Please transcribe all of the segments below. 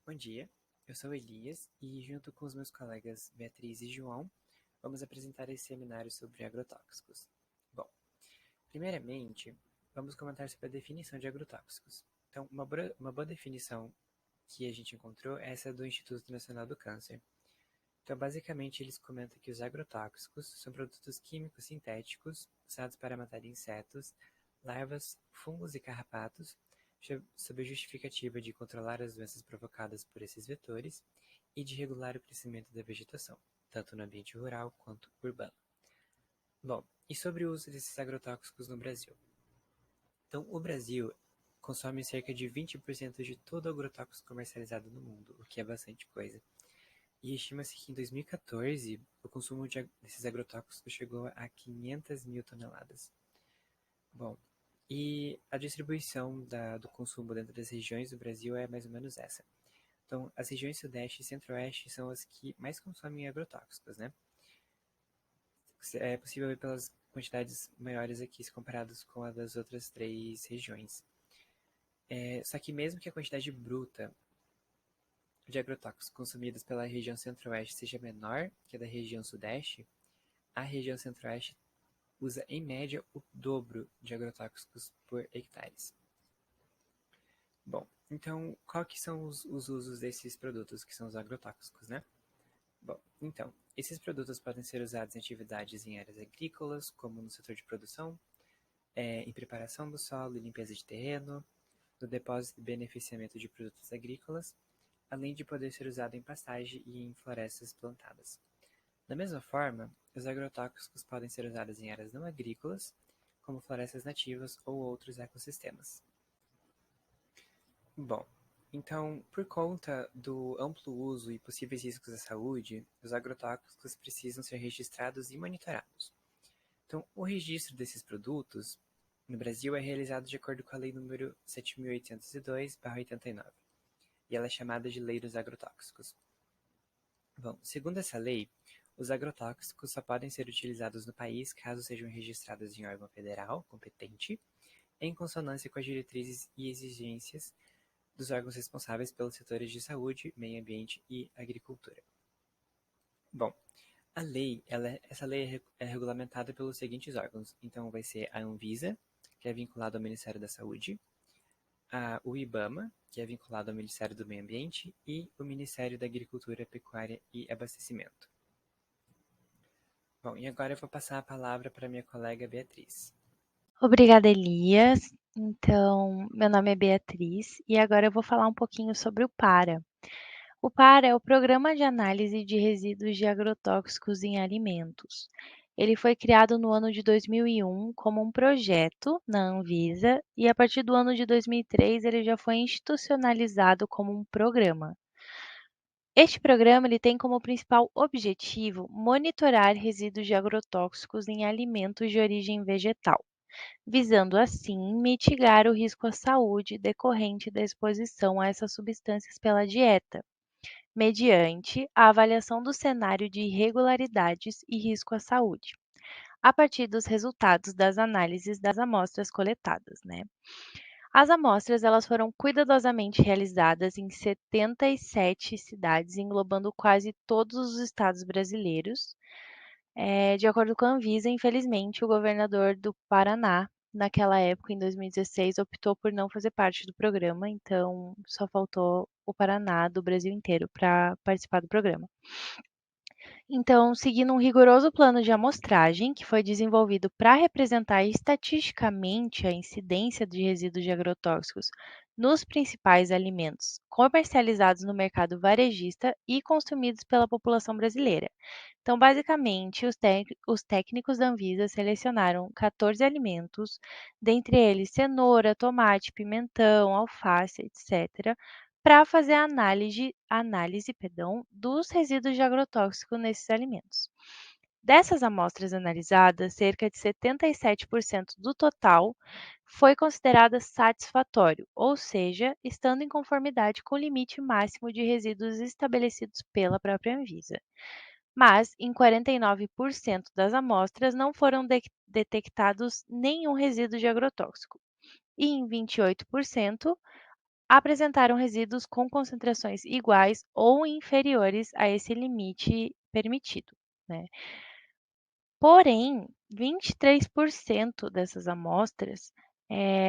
Bom dia, eu sou Elias e, junto com os meus colegas Beatriz e João, vamos apresentar esse seminário sobre agrotóxicos. Bom, primeiramente, vamos comentar sobre a definição de agrotóxicos. Então, uma boa definição que a gente encontrou é essa do Instituto Nacional do Câncer. Então, basicamente, eles comentam que os agrotóxicos são produtos químicos sintéticos usados para matar insetos, larvas, fungos e carrapatos, sob a justificativa de controlar as doenças provocadas por esses vetores e de regular o crescimento da vegetação, tanto no ambiente rural quanto urbano. Bom, e sobre o uso desses agrotóxicos no Brasil? Então, o Brasil consome cerca de 20% de todo o agrotóxico comercializado no mundo, o que é bastante coisa. E estima-se que em 2014 o consumo desses agrotóxicos chegou a 500 mil toneladas. Bom, e a distribuição do consumo dentro das regiões do Brasil é mais ou menos essa. Então, as regiões Sudeste e Centro-Oeste são as que mais consomem agrotóxicos, né? É possível ver pelas quantidades maiores aqui se comparados com a das outras três regiões. Só que mesmo que a quantidade bruta de agrotóxicos consumidos pela região Centro-Oeste seja menor que a da região Sudeste, a região Centro-Oeste usa em média o dobro de agrotóxicos por hectares. Bom, então qual que são os usos desses produtos que são os agrotóxicos, né? Bom, então, esses produtos podem ser usados em atividades em áreas agrícolas, como no setor de produção, em preparação do solo e limpeza de terreno, no depósito e beneficiamento de produtos agrícolas, além de poder ser usado em pastagem e em florestas plantadas. Da mesma forma, os agrotóxicos podem ser usados em áreas não agrícolas, como florestas nativas ou outros ecossistemas. Bom, então, por conta do amplo uso e possíveis riscos à saúde, os agrotóxicos precisam ser registrados e monitorados. Então, o registro desses produtos no Brasil é realizado de acordo com a Lei nº 7.802/89, e ela é chamada de Lei dos Agrotóxicos. Bom, segundo essa lei, os agrotóxicos só podem ser utilizados no país caso sejam registrados em órgão federal competente, em consonância com as diretrizes e exigências dos órgãos responsáveis pelos setores de saúde, meio ambiente e agricultura. Bom, essa lei é regulamentada pelos seguintes órgãos. Então, vai ser a Anvisa, que é vinculada ao Ministério da Saúde, o IBAMA, que é vinculado ao Ministério do Meio Ambiente, e o Ministério da Agricultura, Pecuária e Abastecimento. Bom, e agora eu vou passar a palavra para minha colega Beatriz. Obrigada, Elias. Então, meu nome é Beatriz e agora eu vou falar um pouquinho sobre o PARA. O PARA é o Programa de Análise de Resíduos de Agrotóxicos em Alimentos. Ele foi criado no ano de 2001 como um projeto na Anvisa e a partir do ano de 2003 ele já foi institucionalizado como um programa. Este programa ele tem como principal objetivo monitorar resíduos de agrotóxicos em alimentos de origem vegetal, visando assim mitigar o risco à saúde decorrente da exposição a essas substâncias pela dieta, mediante a avaliação do cenário de irregularidades e risco à saúde, a partir dos resultados das análises das amostras coletadas, né? As amostras elas foram cuidadosamente realizadas em 77 cidades, englobando quase todos os estados brasileiros. De acordo com a Anvisa, infelizmente, o governador do Paraná, naquela época, em 2016, optou por não fazer parte do programa, então só faltou o Paraná do Brasil inteiro para participar do programa. Então, seguindo um rigoroso plano de amostragem, que foi desenvolvido para representar estatisticamente a incidência de resíduos de agrotóxicos nos principais alimentos comercializados no mercado varejista e consumidos pela população brasileira. Então, basicamente, os técnicos da Anvisa selecionaram 14 alimentos, dentre eles cenoura, tomate, pimentão, alface, etc., para fazer a análise, dos resíduos de agrotóxico nesses alimentos. Dessas amostras analisadas, cerca de 77% do total foi considerada satisfatório, ou seja, estando em conformidade com o limite máximo de resíduos estabelecidos pela própria Anvisa. Mas, em 49% das amostras, não foram detectados nenhum resíduo de agrotóxico. E em 28%, apresentaram resíduos com concentrações iguais ou inferiores a esse limite permitido, né? Porém, 23% dessas amostras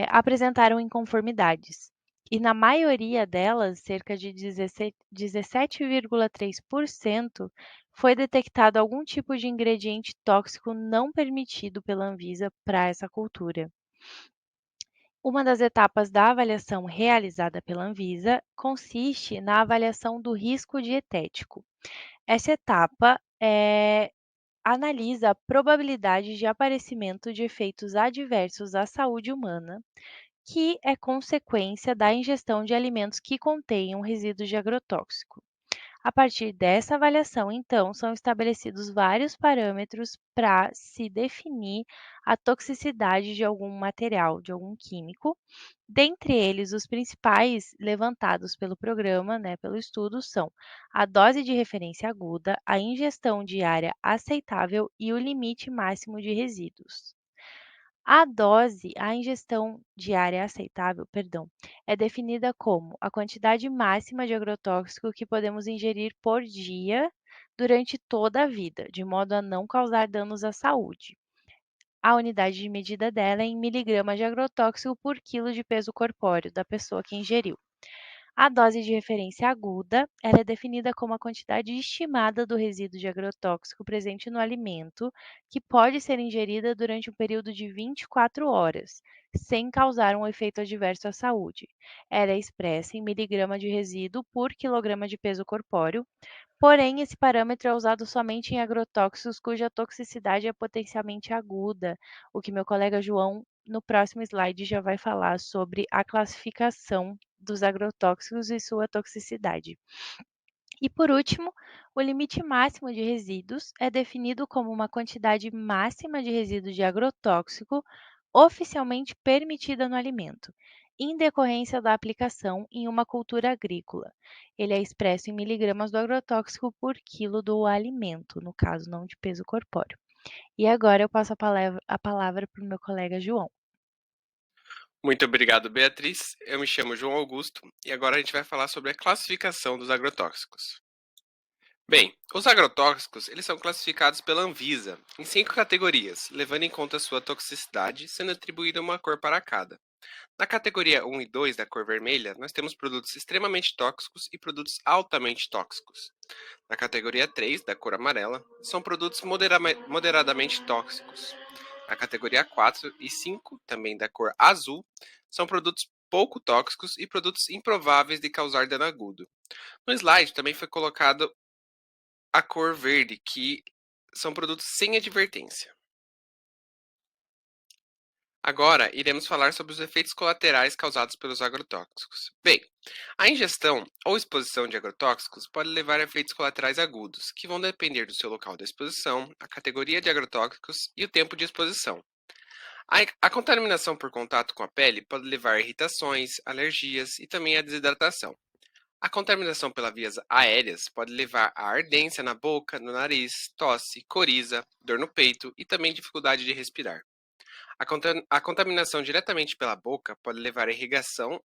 apresentaram inconformidades, e na maioria delas, cerca de 17,3%, foi detectado algum tipo de ingrediente tóxico não permitido pela Anvisa para essa cultura. Uma das etapas da avaliação realizada pela Anvisa consiste na avaliação do risco dietético. Essa etapa analisa a probabilidade de aparecimento de efeitos adversos à saúde humana, que é consequência da ingestão de alimentos que contenham resíduos de agrotóxico. A partir dessa avaliação, então, são estabelecidos vários parâmetros para se definir a toxicidade de algum material, de algum químico. Dentre eles, os principais levantados pelo programa, né, pelo estudo, são a dose de referência aguda, a ingestão diária aceitável e o limite máximo de resíduos. A ingestão diária aceitável, perdão, é definida como a quantidade máxima de agrotóxico que podemos ingerir por dia durante toda a vida, de modo a não causar danos à saúde. A unidade de medida dela é em miligramas de agrotóxico por quilo de peso corpóreo da pessoa que ingeriu. A dose de referência aguda, ela é definida como a quantidade estimada do resíduo de agrotóxico presente no alimento, que pode ser ingerida durante um período de 24 horas, sem causar um efeito adverso à saúde. Ela é expressa em miligrama de resíduo por quilograma de peso corpóreo, porém esse parâmetro é usado somente em agrotóxicos cuja toxicidade é potencialmente aguda, o que meu colega João, no próximo slide, já vai falar sobre a classificação dos agrotóxicos e sua toxicidade. E por último, o limite máximo de resíduos é definido como uma quantidade máxima de resíduos de agrotóxico oficialmente permitida no alimento, em decorrência da aplicação em uma cultura agrícola. Ele é expresso em miligramas do agrotóxico por quilo do alimento, no caso não de peso corpóreo. E agora eu passo a palavra para o meu colega João. Muito obrigado, Beatriz. Eu me chamo João Augusto e agora a gente vai falar sobre a classificação dos agrotóxicos. Bem, os agrotóxicos eles são classificados pela Anvisa em 5 categorias, levando em conta sua toxicidade, sendo atribuída uma cor para cada. Na categoria 1 e 2 da cor vermelha, nós temos produtos extremamente tóxicos e produtos altamente tóxicos. Na categoria 3, da cor amarela, são produtos moderadamente tóxicos. Na categoria 4 e 5, também da cor azul, são produtos pouco tóxicos e produtos improváveis de causar dano agudo. No slide também foi colocado a cor verde, que são produtos sem advertência. Agora, iremos falar sobre os efeitos colaterais causados pelos agrotóxicos. Bem, a ingestão ou exposição de agrotóxicos pode levar a efeitos colaterais agudos, que vão depender do seu local de exposição, a categoria de agrotóxicos e o tempo de exposição. A contaminação por contato com a pele pode levar a irritações, alergias e também a desidratação. A contaminação pelas vias aéreas pode levar a ardência na boca, no nariz, tosse, coriza, dor no peito e também dificuldade de respirar. A contaminação diretamente pela boca pode levar a irritação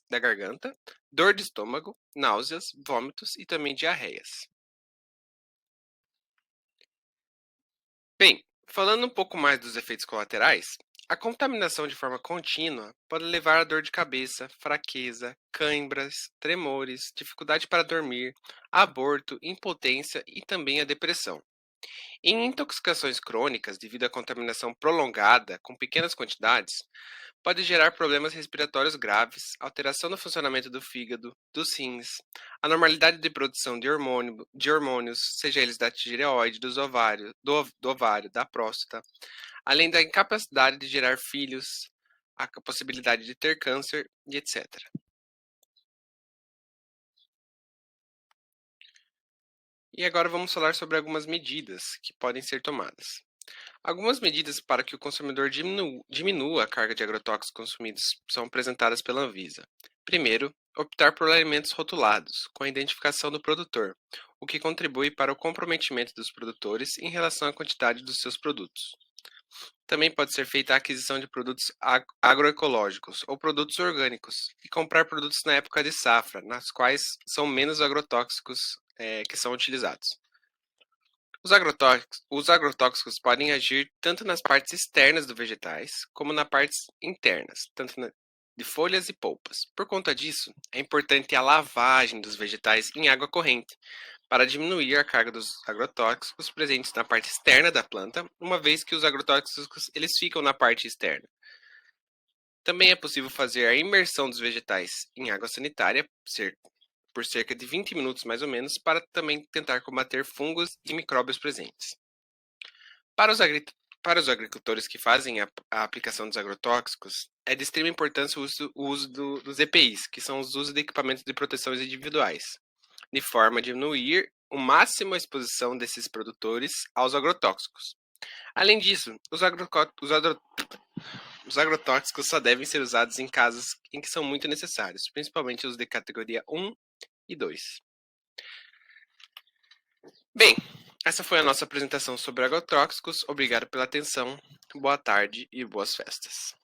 da garganta, dor de estômago, náuseas, vômitos e também diarreias. Bem, falando um pouco mais dos efeitos colaterais, a contaminação de forma contínua pode levar a dor de cabeça, fraqueza, cãibras, tremores, dificuldade para dormir, aborto, impotência e também a depressão. Em intoxicações crônicas devido à contaminação prolongada com pequenas quantidades, pode gerar problemas respiratórios graves, alteração no funcionamento do fígado, dos rins, anormalidade de produção de hormônios, seja eles da tireoide, do ovário, da próstata, além da incapacidade de gerar filhos, a possibilidade de ter câncer e etc. E agora vamos falar sobre algumas medidas que podem ser tomadas. Algumas medidas para que o consumidor diminua a carga de agrotóxicos consumidos são apresentadas pela Anvisa. Primeiro, optar por alimentos rotulados, com a identificação do produtor, o que contribui para o comprometimento dos produtores em relação à quantidade dos seus produtos. Também pode ser feita a aquisição de produtos agroecológicos ou produtos orgânicos e comprar produtos na época de safra, nas quais são menos agrotóxicos que são utilizados. Os agrotóxicos podem agir tanto nas partes externas dos vegetais, como nas partes internas, de folhas e polpas. Por conta disso, é importante a lavagem dos vegetais em água corrente, para diminuir a carga dos agrotóxicos presentes na parte externa da planta, uma vez que os agrotóxicos eles ficam na parte externa. Também é possível fazer a imersão dos vegetais em água sanitária, por cerca de 20 minutos mais ou menos, para também tentar combater fungos e micróbios presentes. Para os agricultores que fazem a aplicação dos agrotóxicos, é de extrema importância o uso dos EPIs, que são os usos de equipamentos de proteção individuais, de forma a diminuir o máximo a exposição desses produtores aos agrotóxicos. Além disso, os agrotóxicos só devem ser usados em casos em que são muito necessários, principalmente os de categoria 1 e 2. Bem, essa foi a nossa apresentação sobre agrotóxicos. Obrigado pela atenção, boa tarde e boas festas.